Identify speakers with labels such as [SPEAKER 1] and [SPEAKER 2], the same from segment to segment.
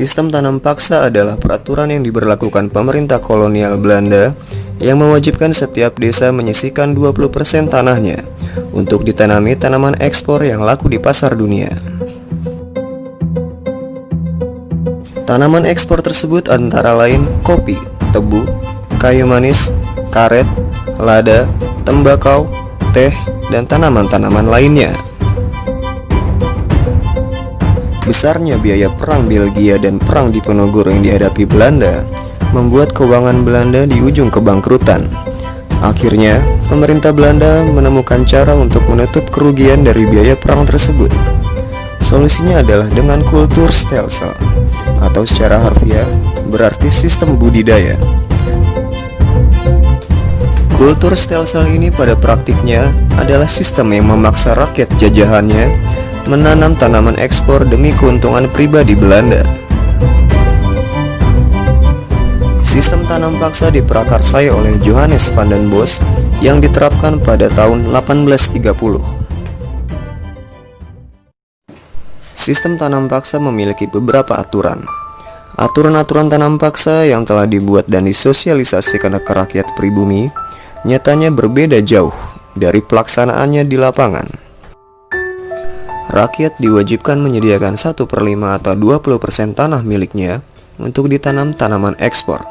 [SPEAKER 1] Sistem tanam paksa adalah peraturan yang diberlakukan pemerintah kolonial Belanda yang mewajibkan setiap desa menyisihkan 20% tanahnya untuk ditanami tanaman ekspor yang laku di pasar dunia. Tanaman ekspor tersebut antara lain kopi, tebu, kayu manis, karet, lada, tembakau, teh, dan tanaman-tanaman lainnya. Besarnya biaya perang Belgia dan perang Diponegoro yang dihadapi Belanda membuat keuangan Belanda di ujung kebangkrutan. Akhirnya, pemerintah Belanda menemukan cara untuk menutup kerugian dari biaya perang tersebut. Solusinya adalah dengan kultur stelsel, atau secara harfiah berarti sistem budidaya. Kultur stelsel ini pada praktiknya adalah sistem yang memaksa rakyat jajahannya menanam tanaman ekspor demi keuntungan pribadi Belanda. Sistem tanam paksa diprakarsai oleh Johannes van den Bos yang diterapkan pada tahun 1830. Sistem tanam paksa memiliki beberapa aturan. Aturan-aturan tanam paksa yang telah dibuat dan disosialisasikan ke rakyat pribumi nyatanya berbeda jauh dari pelaksanaannya di lapangan. Rakyat diwajibkan menyediakan 1/5 atau 20% tanah miliknya untuk ditanam tanaman ekspor.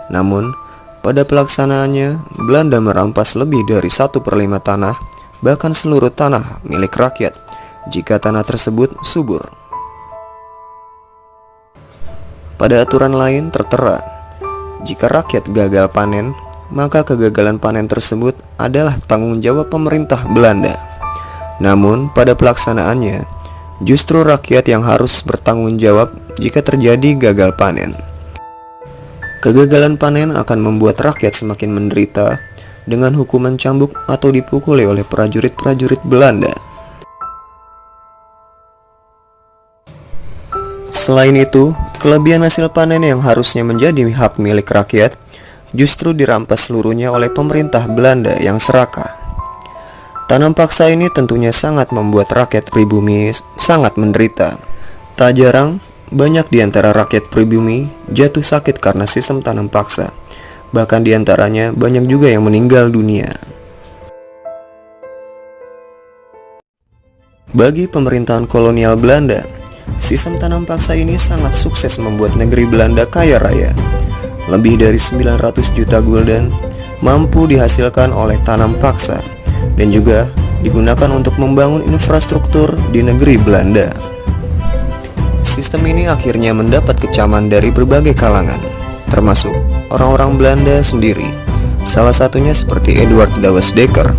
[SPEAKER 1] Namun, pada pelaksanaannya, Belanda merampas lebih dari 1/5 tanah, bahkan seluruh tanah milik rakyat, jika tanah tersebut subur. Pada aturan lain tertera, jika rakyat gagal panen, maka kegagalan panen tersebut adalah tanggung jawab pemerintah Belanda. Namun, pada pelaksanaannya, justru rakyat yang harus bertanggung jawab jika terjadi gagal panen. Kegagalan panen akan membuat rakyat semakin menderita dengan hukuman cambuk atau dipukuli oleh prajurit-prajurit Belanda. Selain itu, kelebihan hasil panen yang harusnya menjadi hak milik rakyat justru dirampas seluruhnya oleh pemerintah Belanda yang serakah. Tanam paksa ini tentunya sangat membuat rakyat pribumi sangat menderita. Tak jarang, banyak di antara rakyat pribumi jatuh sakit karena sistem tanam paksa. Bahkan di antaranya banyak juga yang meninggal dunia. Bagi pemerintahan kolonial Belanda, sistem tanam paksa ini sangat sukses membuat negeri Belanda kaya raya. Lebih dari 900 juta gulden mampu dihasilkan oleh tanam paksa dan juga digunakan untuk membangun infrastruktur di negeri Belanda. Sistem ini akhirnya mendapat kecaman dari berbagai kalangan, termasuk orang-orang Belanda sendiri. Salah satunya seperti Eduard Douwes Dekker,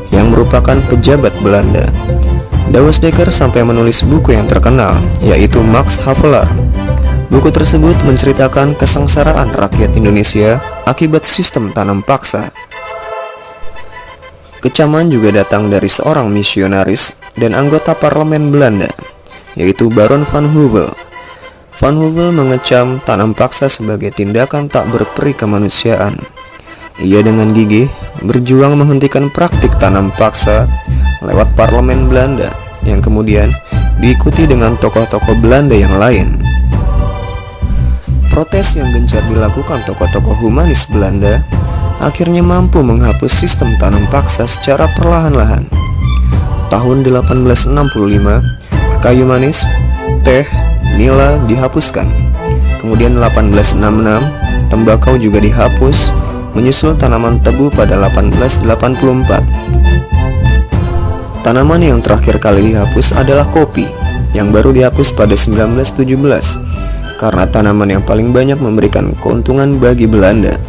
[SPEAKER 1] yang merupakan pejabat Belanda. Douwes Dekker sampai menulis buku yang terkenal, yaitu Max Havelaar. Buku tersebut menceritakan kesengsaraan rakyat Indonesia akibat sistem tanam paksa. Kecaman juga datang dari seorang misionaris dan anggota parlemen Belanda, yaitu Baron van Houwel. Van Houwel mengecam tanam paksa sebagai tindakan tak berperi kemanusiaan. Ia dengan gigih berjuang menghentikan praktik tanam paksa lewat parlemen Belanda, yang kemudian diikuti dengan tokoh-tokoh Belanda yang lain. Protes yang gencar dilakukan tokoh-tokoh humanis Belanda akhirnya mampu menghapus sistem tanam paksa secara perlahan-lahan. Tahun 1865, kayu manis, teh, nila dihapuskan. Kemudian 1866, tembakau juga dihapus, menyusul tanaman tebu pada 1884. Tanaman yang terakhir kali dihapus adalah kopi, yang baru dihapus pada 1917, karena tanaman yang paling banyak memberikan keuntungan bagi Belanda.